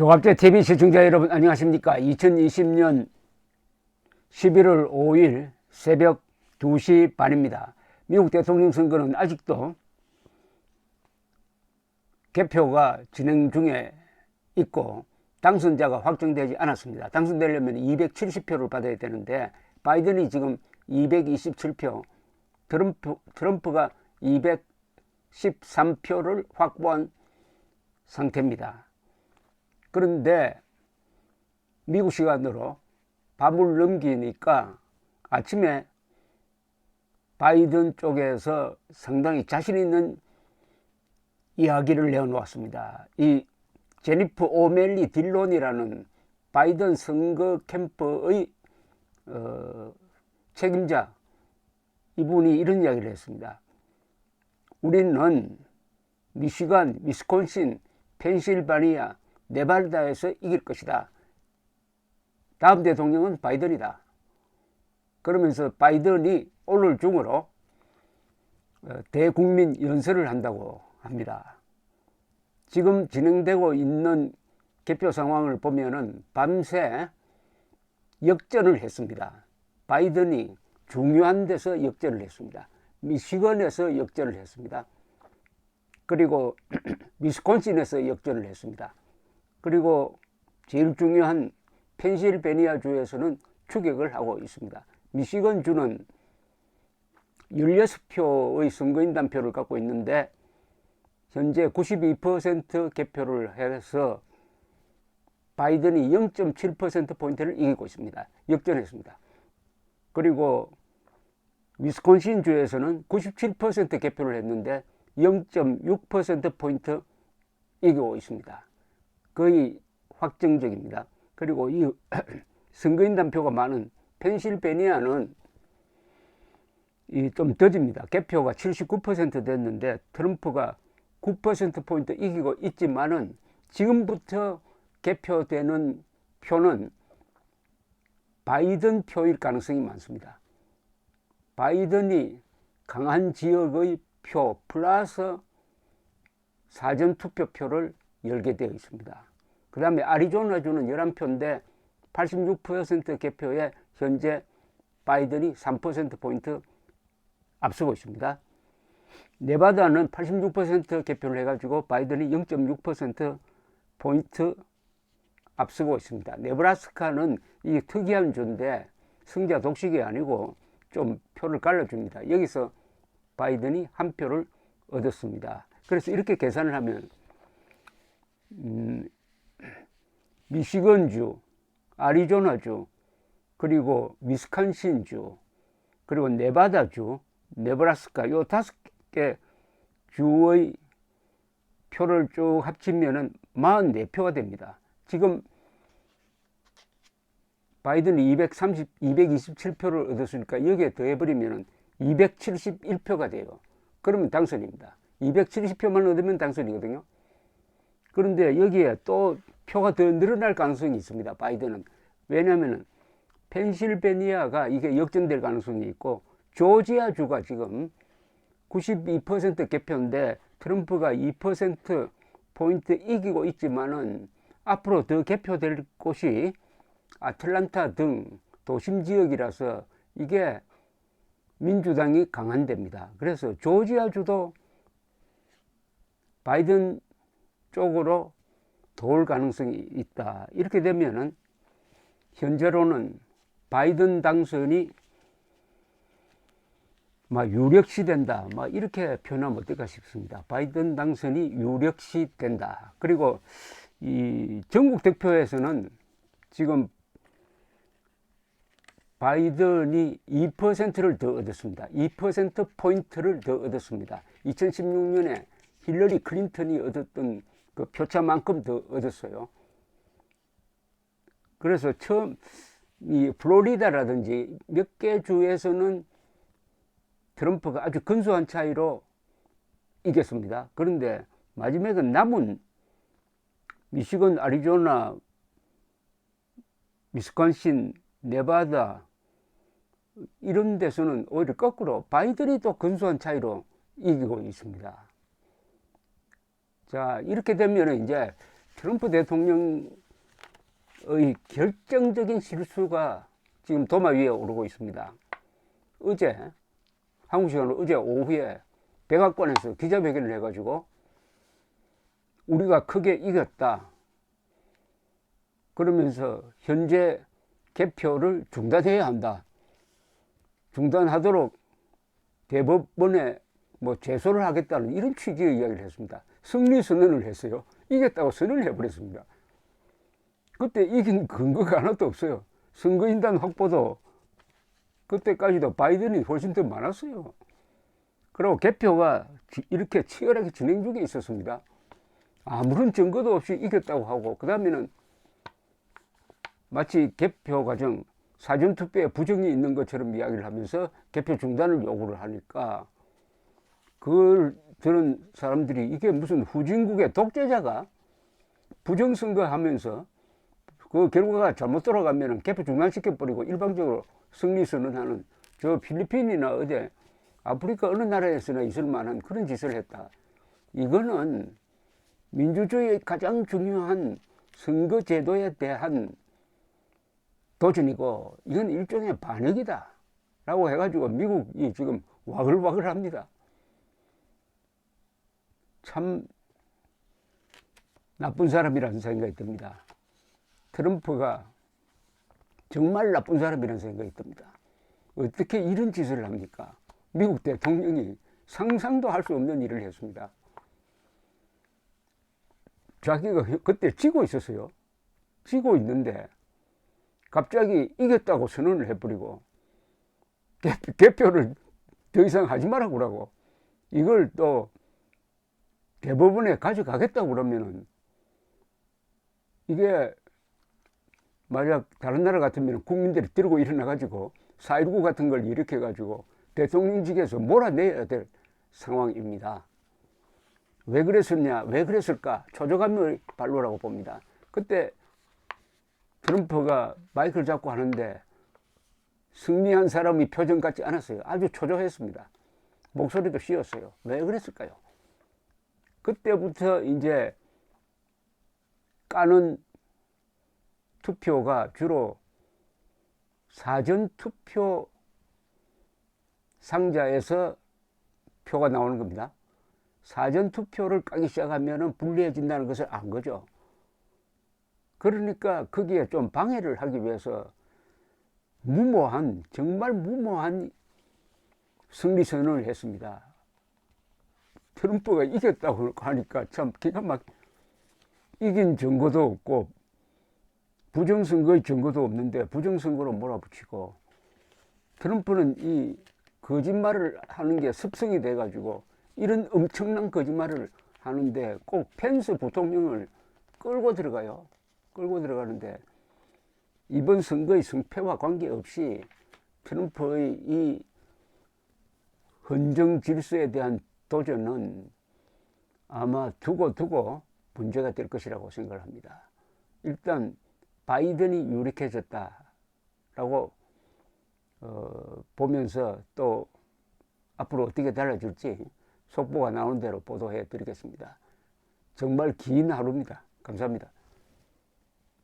조갑제 TV 시청자 여러분 안녕하십니까. 2020년 11월 5일 새벽 2시 반입니다. 미국 대통령 선거는 아직도 개표가 진행 중에 있고 당선자가 확정되지 않았습니다. 당선되려면 270표를 받아야 되는데 바이든이 지금 227표, 트럼프가 213표를 확보한 상태입니다. 그런데 미국 시간으로 밤을 넘기니까 아침에 바이든 쪽에서 상당히 자신 있는 이야기를 내어놓았습니다. 이 제니퍼 오멜리 딜론이라는 바이든 선거 캠프의 책임자, 이분이 이런 이야기를 했습니다. 우리는 미시간, 위스콘신, 펜실바니아, 네바다에서 이길 것이다. 다음 대통령은 바이든이다. 그러면서 바이든이 오늘 중으로 대국민 연설을 한다고 합니다. 지금 진행되고 있는 개표 상황을 보면은 밤새 역전을 했습니다. 바이든이 중요한 데서 역전을 했습니다. 미시건에서 역전을 했습니다. 그리고 위스콘신에서 역전을 했습니다. 그리고 제일 중요한 펜실베니아 주에서는 추격을 하고 있습니다. 미시건 주는 16표의 선거인단 표를 갖고 있는데 현재 92% 개표를 해서 바이든이 0.7%포인트를 이기고 있습니다. 역전했습니다. 그리고 위스콘신 주에서는 97% 개표를 했는데 0.6%포인트 이기고 있습니다. 거의 확정적입니다. 그리고 이 선거인단 표가 많은 펜실베니아는 좀 더집니다. 개표가 79% 됐는데 트럼프가 9%포인트 이기고 있지만은 지금부터 개표되는 표는 바이든 표일 가능성이 많습니다. 바이든이 강한 지역의 표 플러스 사전투표표를 열게 되어 있습니다. 그 다음에 아리조나주는 11표인데 86% 개표에 현재 바이든이 3%포인트 앞서고 있습니다. 네바다는 86% 개표를 해가지고 바이든이 0.6%포인트 앞서고 있습니다. 네브라스카는 이 특이한 주인데 승자 독식이 아니고 좀 표를 갈라줍니다. 여기서 바이든이 한 표를 얻었습니다. 그래서 이렇게 계산을 하면 미시건주, 아리조나주, 그리고 위스콘신주, 그리고 네바다주, 네브라스카 요 5개 주의 표를 쭉 합치면은 44표가 됩니다. 지금 바이든이 227표를 얻었으니까 여기에 더해버리면 271표가 돼요. 그러면 당선입니다. 270표만 얻으면 당선이거든요. 그런데 여기에 또 표가 더 늘어날 가능성이 있습니다. 바이든은. 왜냐하면 펜실베니아가 이게 역전될 가능성이 있고 조지아주가 지금 92% 개표인데 트럼프가 2%포인트 이기고 있지만은 앞으로 더 개표될 곳이 아틀란타 등 도심 지역이라서 이게 민주당이 강한 데입니다. 그래서 조지아주도 바이든 쪽으로 도울 가능성이 있다. 이렇게 되면은 현재로는 바이든 당선이 유력시 된다. 이렇게 표현하면 어떨까 싶습니다. 바이든 당선이 유력시 된다. 그리고 이 전국 득표에서는 지금 바이든이 2%를 더 얻었습니다. 2%포인트를 더 얻었습니다. 2016년에 힐러리 클린턴이 얻었던 그 표차만큼 더 얻었어요. 그래서 처음 이 플로리다라든지 몇 개 주에서는 트럼프가 아주 근소한 차이로 이겼습니다. 그런데 마지막에 남은 미시건, 아리조나, 위스콘신, 네바다 이런 데서는 오히려 거꾸로 바이든이 또 근소한 차이로 이기고 있습니다. 자, 이렇게 되면 이제 트럼프 대통령의 결정적인 실수가 지금 도마 위에 오르고 있습니다. 어제, 한국 시간으로 어제 오후에 백악관에서 기자회견을 해가지고 우리가 크게 이겼다. 그러면서 현재 개표를 중단해야 한다. 중단하도록 대법원에 뭐 제소를 하겠다는 이런 취지의 이야기를 했습니다. 승리 선언을 했어요. 이겼다고 선언을 해버렸습니다. 그때 이긴 근거가 하나도 없어요. 선거인단 확보도 그때까지도 바이든이 훨씬 더 많았어요. 그리고 개표가 이렇게 치열하게 진행 중에 있었습니다. 아무런 증거도 없이 이겼다고 하고, 그 다음에는 마치 개표 과정 사전투표에 부정이 있는 것처럼 이야기를 하면서 개표 중단을 요구를 하니까 그걸 들은 사람들이 이게 무슨 후진국의 독재자가 부정선거 하면서 그 결과가 잘못 돌아가면 개표 중단시켜버리고 일방적으로 승리 선언하는 저 필리핀이나 어디 아프리카 어느 나라에서나 있을 만한 그런 짓을 했다. 이거는 민주주의의 가장 중요한 선거제도에 대한 도전이고 이건 일종의 반역이다 라고 해가지고 미국이 지금 와글와글 합니다. 참 나쁜 사람이라는 생각이 듭니다. 트럼프가 정말 나쁜 사람이라는 생각이 듭니다. 어떻게 이런 짓을 합니까? 미국 대통령이 상상도 할 수 없는 일을 했습니다. 자기가 그때 지고 있었어요. 지고 있는데 갑자기 이겼다고 선언을 해버리고 개표를 더 이상 하지 말라고 그러고 이걸 또 대법원에 가져가겠다고 그러면은 이게 만약 다른 나라 같으면 국민들이 들고 일어나가지고 4.19 같은 걸 일으켜가지고 대통령직에서 몰아내야 될 상황입니다. 왜 그랬었냐? 왜 그랬을까? 초조감의 발로라고 봅니다. 그때 트럼프가 마이크를 잡고 하는데 승리한 사람의 표정 같지 않았어요. 아주 초조했습니다. 목소리도 쉬었어요. 왜 그랬을까요? 그때부터 이제 까는 투표가 주로 사전투표 상자에서 표가 나오는 겁니다. 사전투표를 까기 시작하면 불리해진다는 것을 안 거죠. 그러니까 거기에 좀 방해를 하기 위해서 무모한, 정말 무모한 승리 선언을 했습니다. 트럼프가 이겼다고 하니까 참 기가 막 이긴 증거도 없고 부정선거의 증거도 없는데 부정선거로 몰아붙이고 트럼프는 이 거짓말을 하는 게 습성이 돼가지고 이런 엄청난 거짓말을 하는데 꼭 펜스 부통령을 끌고 들어가요. 끌고 들어가는데 이번 선거의 승패와 관계없이 트럼프의 이 헌정 질서에 대한 도전은 아마 두고 문제가 될 것이라고 생각을 합니다. 일단 바이든이 유력해졌다라고 보면서 또 앞으로 어떻게 달라질지 속보가 나오는 대로 보도해 드리겠습니다. 정말 긴 하루입니다. 감사합니다.